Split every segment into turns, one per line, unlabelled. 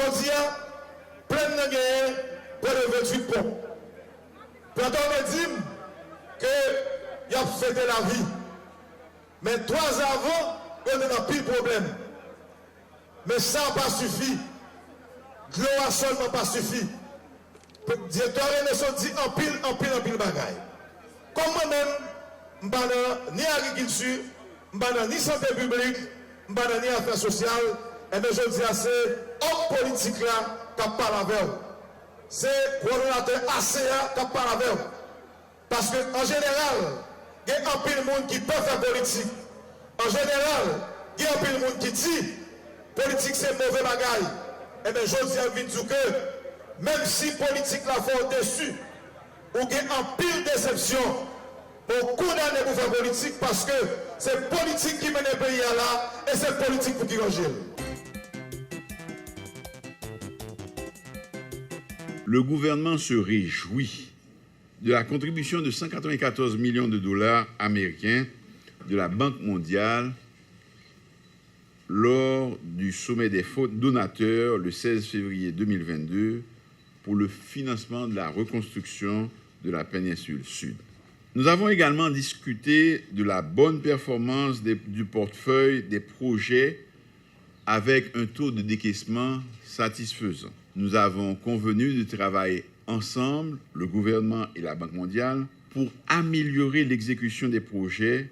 dis, plein de guerre, près de 28 ponts. Quand on me dit qu'il a fêté la vie, mais 3 ans avant, on a pile problème. Mais ça n'a pas suffi. Gloire seulement pas suffi. Le directeur Renaissance dit en pile bagaille. Comme moi-même, je n'ai ni agriculture, ni santé publique, ni affaires sociales, et bien je dis à ces hommes politiques là qui parlent avec eux. C'est coordonnateur ACA qui parle avec eux. Parce qu'en général, il y a un pile de monde qui peut faire politique. En général, il y a un pile de monde qui dit politique c'est mauvais bagaille. Et bien je dis à vous que même si politique la fait au-dessus, ou il y a un pile déception, pour condamner pour faire politique parce que c'est politique qui mène le pays à là et c'est politique pour qui range.
Le gouvernement se réjouit de la contribution de 194 millions de dollars américains de la Banque mondiale lors du sommet des donateurs le 16 février 2022 pour le financement de la reconstruction de la péninsule sud. Nous avons également discuté de la bonne performance du portefeuille des projets avec un taux de décaissement satisfaisant. Nous avons convenu de travailler ensemble, le gouvernement et la Banque mondiale, pour améliorer l'exécution des projets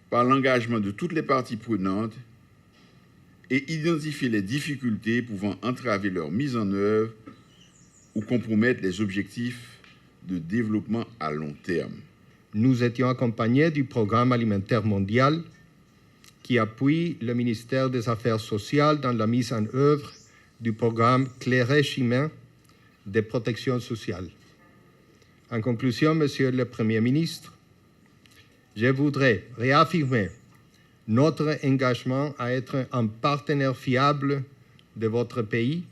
par l'engagement de toutes les parties prenantes et identifier les difficultés pouvant entraver leur mise en œuvre ou compromettre les objectifs de développement à long terme.
Nous étions accompagnés du Programme alimentaire mondial qui appuie le ministère des Affaires sociales dans la mise en œuvre du programme Clairèche humain de protection sociale. En conclusion, Monsieur le Premier ministre, je voudrais réaffirmer notre engagement à être un partenaire fiable de votre pays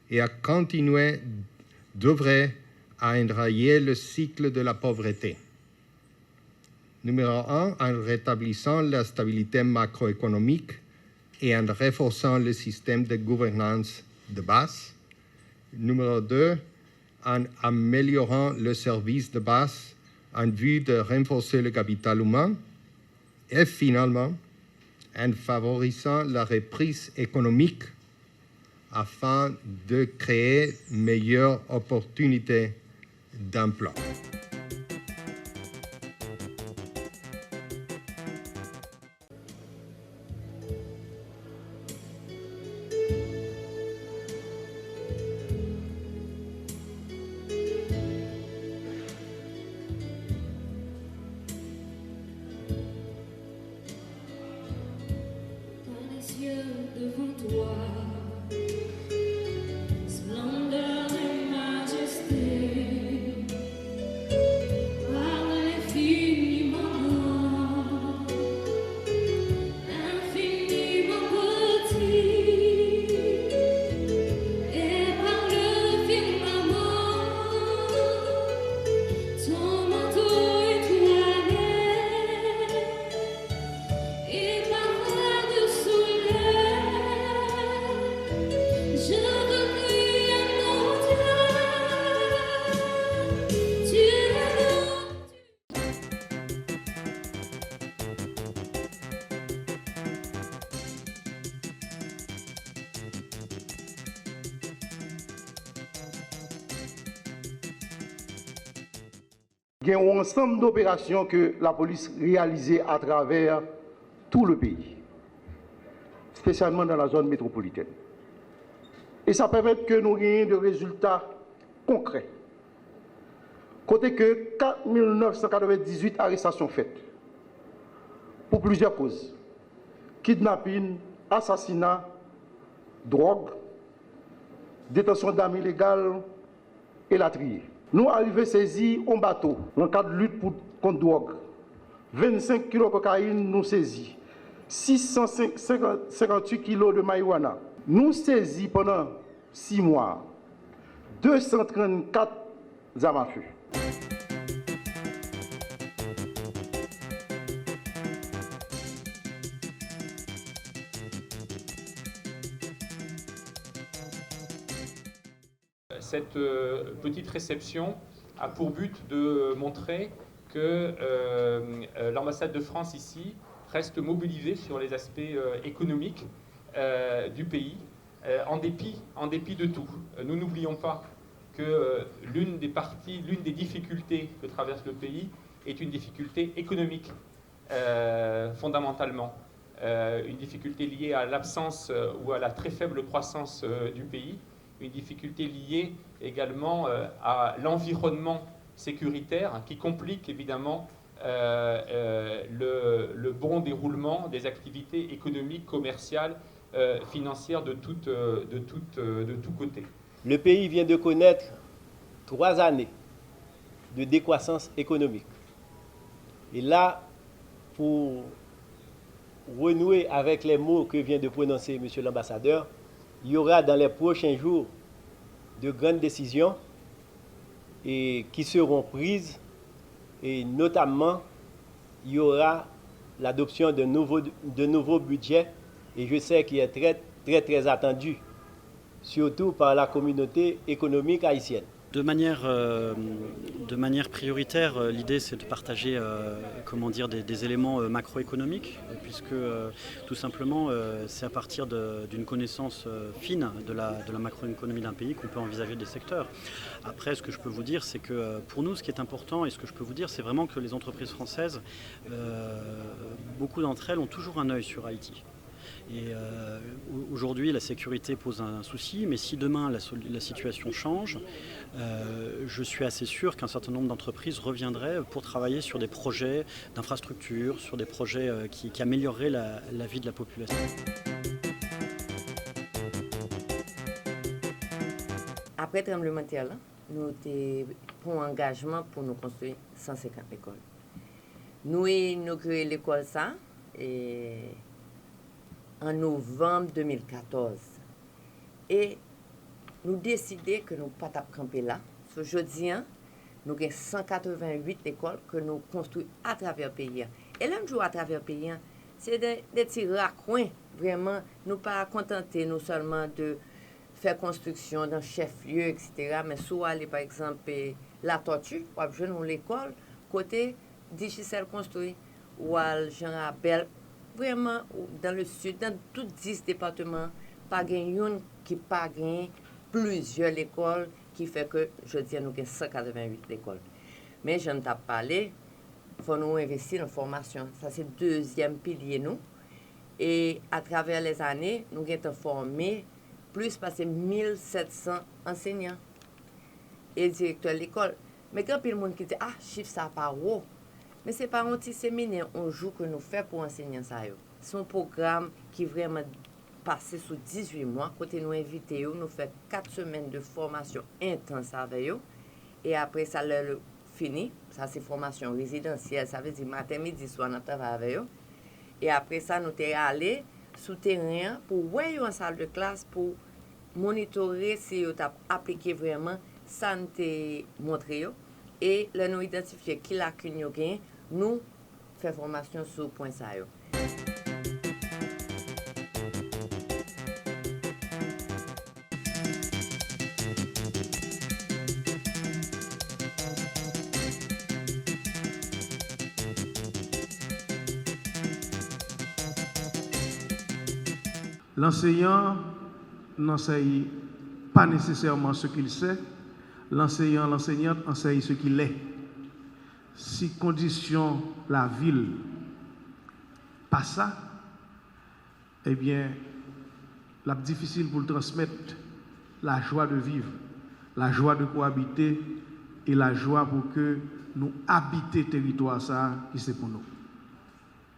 et à continuer d'œuvrer à enrayer le cycle de la pauvreté. Numéro 1, en rétablissant la stabilité macroéconomique et en renforçant le système de gouvernance de base. Numéro 2, en améliorant le service de base en vue de renforcer le capital humain. Et finalement, en favorisant la reprise économique afin de créer meilleures opportunités d'emploi.
Devant toi, splendeur et majesté, parle infiniment grand, infiniment petit, et par le firmament, ton manteau étoilé, et par de soleil. Je veux crier mon Dieu, tu es grand.
Il y a un ensemble d'opérations que la police réalisait à travers tout le pays, spécialement dans la zone métropolitaine. Et ça permet que nous ayons des résultats concrets. Côté que 4 998 arrestations faites pour plusieurs causes. Kidnapping, assassinat, drogue, détention d'armes illégales et latrier. Nous arrivons saisis en bateau dans le cadre de lutte contre drogue. 25 kg de cocaïne nous saisis. 658 kg de marijuana. Nous saisis pendant 6 mois 234 armes à feu.
cette petite réception a pour but de montrer que l'ambassade de France ici reste mobilisée sur les aspects économiques du pays, en dépit de tout. Nous n'oublions pas que l'une des difficultés que traverse le pays est une difficulté économique, fondamentalement. Une difficulté liée à l'absence ou à la très faible croissance du pays, une difficulté liée également à l'environnement sécuritaire qui complique évidemment le bon déroulement des activités économiques, commerciales, financières de tous côtés.
Le pays vient de connaître 3 années de décroissance économique. Et là, pour renouer avec les mots que vient de prononcer M. l'ambassadeur, il y aura dans les prochains jours de grandes décisions qui seront prises, et notamment il y aura l'adoption de nouveaux budgets, et je sais qu'il est très attendu, surtout par la communauté économique haïtienne.
De manière prioritaire, l'idée c'est de partager des éléments macroéconomiques, puisque tout simplement c'est à partir d'une connaissance fine de la macroéconomie d'un pays qu'on peut envisager des secteurs. Après, ce que je peux vous dire, c'est que pour nous, ce qui est important, et ce que je peux vous dire, c'est vraiment que les entreprises françaises, beaucoup d'entre elles ont toujours un œil sur Haïti. Et aujourd'hui, la sécurité pose un souci, mais si demain la situation change, je suis assez sûr qu'un certain nombre d'entreprises reviendraient pour travailler sur des projets d'infrastructure, sur des projets qui amélioreraient la vie de la population.
Après le tremblement de terre, nous avons un engagement pour nous construire 150 écoles. Nous avons inauguré l'école ça en novembre 2014. Et nous décidons que nous ne pouvons pas camper là. Aujourd'hui, nous avons 188 écoles que nous construisons à travers le pays. Et là, nous jouons à travers le pays, c'est des petits raccoins. Vraiment, nous ne pas contenter nous seulement de faire construction dans chef-lieu, etc. Mais soit aller, par exemple, la Tortue, ou à l'école, côté Dichicel construit, ou à Jean Abel. Vraiment, dans le sud, dans tous 10 départements, pas une qui pas plusieurs écoles, qui fait que, je dis, nous avons 188 écoles. Mais je ne t'ai pas parlé, il faut nous investir en formation. Ça, c'est le deuxième pilier, nous. Et à travers les années, nous avons formé plus de 1700 enseignants et directeurs de l'école. Mais quand il y a des gens qui disent, ah, chiffre ça pas haut. Mais ce n'est pas un petit séminaire, un jour que nous faisons pour enseigner ça. C'est un programme qui est vraiment passé sur 18 mois. Côté nous inviter, nous faisons 4 semaines de formation intense avec eux. Et après ça, le fini. Ça, c'est formation résidentielle. Ça veut dire matin, midi, soir, nous travaillons avec eux. Et après ça, nous sommes allés sur le terrain pour voir en salle de classe, pour monitorer si vous avez appliqué vraiment ça nous a montré. Et là, nous identifier qui l'a cligné, nous faisons formation sur le point ça.
L'enseignant n'enseigne pas nécessairement ce qu'il sait, l'enseignante enseigne ce qu'il est. Si condition la ville pas ça, eh bien, la difficile pour le transmettre la joie de vivre, la joie de cohabiter et la joie pour que nous habiter territoire ça qui c'est pour nous.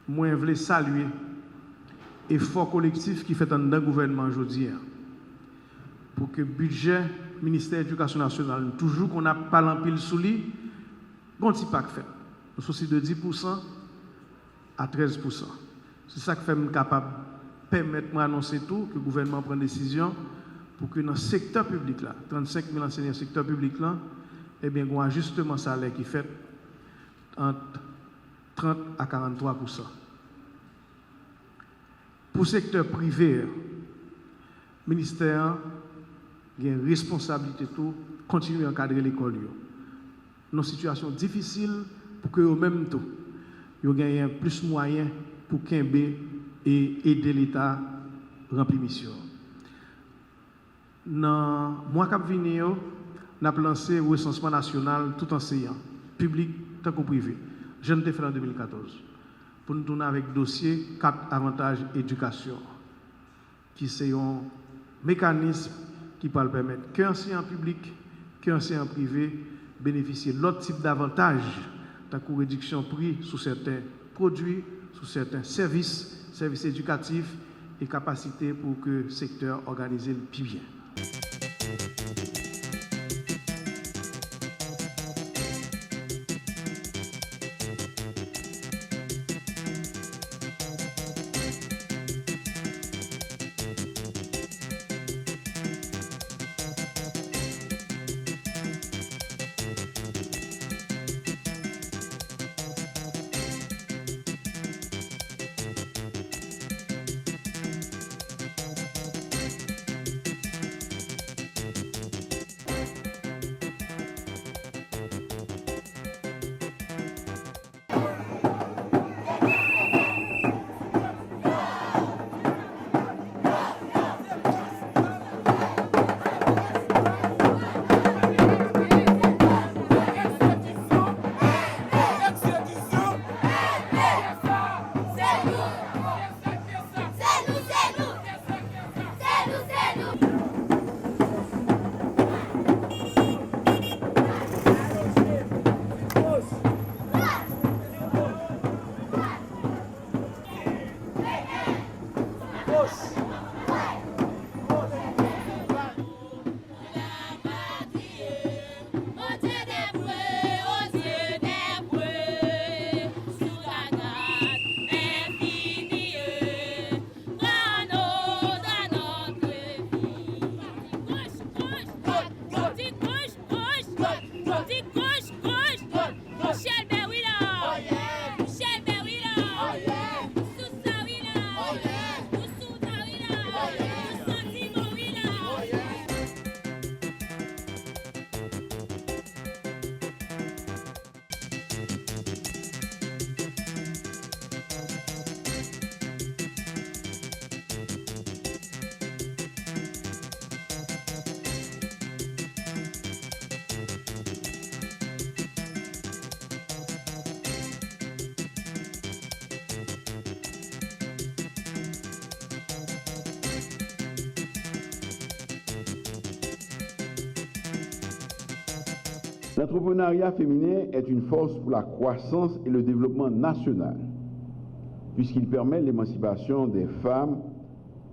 Moi, je voulais saluer l'effort collectif qui fait dans le gouvernement aujourd'hui pour que le budget ministère de l'Éducation nationale, toujours qu'on n'a pas l'empile sous lui, bon, petit pas fait. Nous sommes aussi de 10% à 13%. C'est ça qui fait capable de permettre d'annoncer tout, que le gouvernement prenne décision pour que dans le secteur public, là, 35 000 enseignants dans le secteur public, là, eh bien, il y a un ajustement salaire qui fait entre 30 à 43%. Pour le secteur privé, le ministère une responsabilité tout, continuer à encadrer l'école. Nos situations difficiles pour que eux-mêmes tout, ils gagnent plus de moyens pour qu'aider et aider l'État à remplir mission. Dans le mois qui vient, on a lancé le recensement national tout enseignant, public tant que privé. Je ne l'ai fait en 2014. Pour nous tourner avec le dossier 4 avantages éducation, qui c'est un mécanisme qui peut permettre qu'un enseignant public, qu'un enseignant privé bénéficient de l'autre type d'avantages, tant que réduction de prix sur certains produits, sur certains services éducatifs et capacité pour que le secteur organisé le plus bien.
L'entrepreneuriat féminin est une force pour la croissance et le développement national, puisqu'il permet l'émancipation des femmes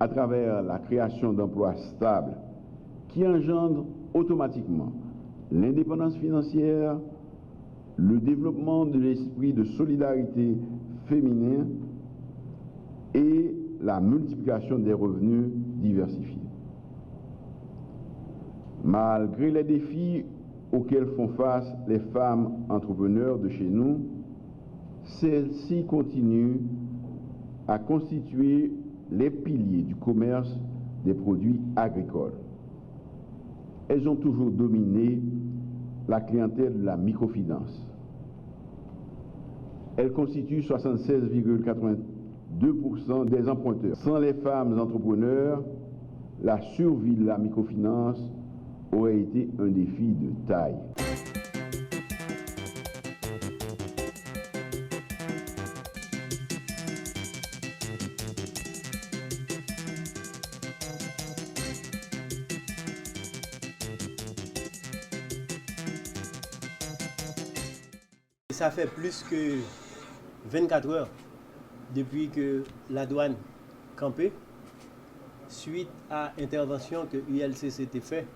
à travers la création d'emplois stables qui engendrent automatiquement l'indépendance financière, le développement de l'esprit de solidarité féminin et la multiplication des revenus diversifiés. Malgré les défis auxquels font face les femmes entrepreneurs de chez nous, celles-ci continuent à constituer les piliers du commerce des produits agricoles. Elles ont toujours dominé la clientèle de la microfinance. Elles constituent 76,82% des emprunteurs. Sans les femmes entrepreneurs, la survie de la microfinance aurait été un défi de taille.
Ça fait plus que 24 heures depuis que la douane campée, suite à l'intervention que ULCC a fait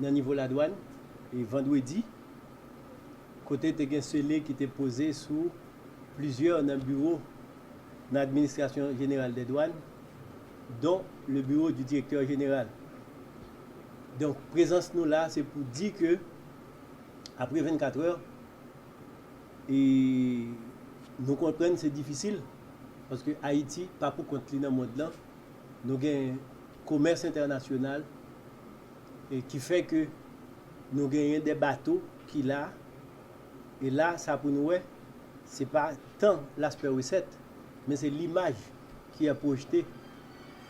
dans le niveau de la douane. Et vendredi, côté de un scellé qui était posé sous plusieurs dans le bureau de l'administration générale des douanes, dont le bureau du directeur général. Donc, présence nous là, c'est pour dire que après 24 heures, et nous comprenons que c'est difficile parce que Haïti, pas pour continuer dans le monde là, nous avons un commerce international et qui fait que nous gagnons des bateaux qui là, et là, ça pour nous, c'est pas tant l'aspect recette, mais c'est l'image qui est projetée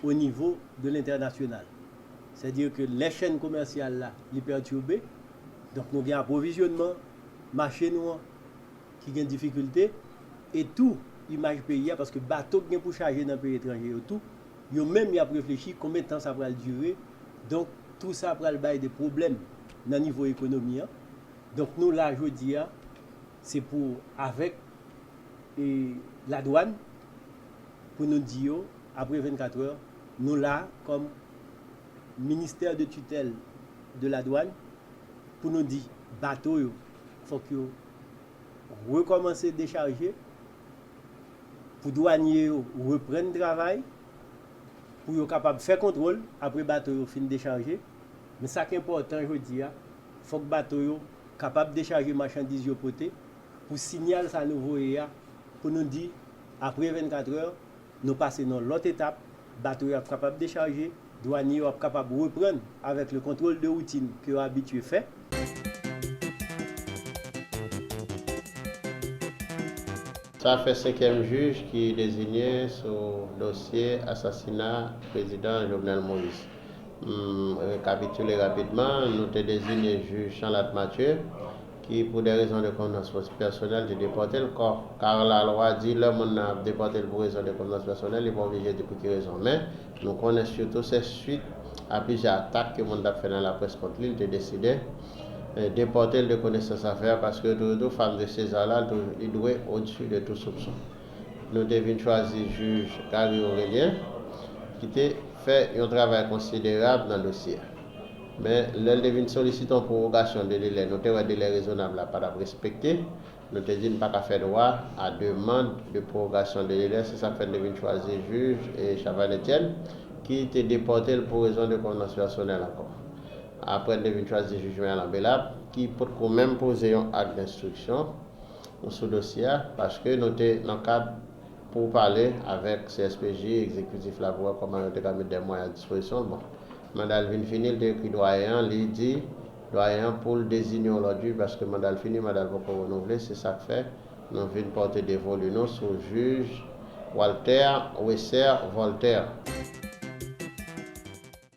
au niveau de l'international. C'est-à-dire que les chaînes commerciales là, les perturbées, donc nous avons un approvisionnement, marché noir qui a une difficulté, et tout image pays, parce que bateau qui pour charger dans le pays étranger, tout, ils ont même réfléchi combien de temps ça va durer. Donc tout ça va le des problèmes dans le niveau économique. Donc nous là, je dis, c'est pour, avec la douane, pour nous dire, après 24 heures, nous là, comme ministère de tutelle de la douane, pour nous dire, bateau, il faut que recommencer à décharger, pour douaniers reprendre le travail, pour être capable de faire contrôle, après bateau fin de décharger. Mais ça qui est important, je dis, il faut que le bateau soit capable de décharger les marchandises pour signaler ça nouveau pour nous dire, après 24 heures, nous passons dans l'autre étape, le bateau est capable de décharger, douanier est capable de reprendre avec le contrôle de routine que est habitué à faire.
Ça fait 5e juge qui est désigné sur le dossier assassinat du président Jovenel Moïse. Récapituler rapidement, nous avons désigné le juge Charlotte Mathieu qui, pour des raisons de convenance personnelle, a déporté le corps. Car la loi dit que l'homme a déporté pour raison de convenance personnelle, il n'est pas obligé de pour quelle raison. Mais nous connaissons surtout ces suites à plusieurs attaques que l'on a fait dans la presse contre lui, il a décidé de déporter de connaissance à faire parce que deux femmes de César-là, il doit au-dessus de tout soupçon. Nous devons choisir le juge Gary Aurélien qui a fait un travail considérable dans le dossier. Mais nous devons solliciter une prorogation de délai. Nous avons un délai raisonnable à ne pas respecter. Nous devons pas faire droit à demande de prorogation de délai. C'est ça que nous devons choisir le juge et Chaval Etienne qui était déporté pour raison de convenance personnelle encore. Après, nous devons choisir le juge Merlin Bellab qui peut quand même poser un acte d'instruction sur ce dossier parce que nous sommes dans le cadre pour parler avec CSPJ, exécutif la voie, comment nous avons mis des moyens à disposition. Bon. Mandal vient finir, il écrit doyen, il dit doyen pour le désigner aujourd'hui parce que mandal fini, mandal va pas renouveler, c'est ça que fait. Nous venons porter des volumes sur le juge Walter Wesser Voltaire.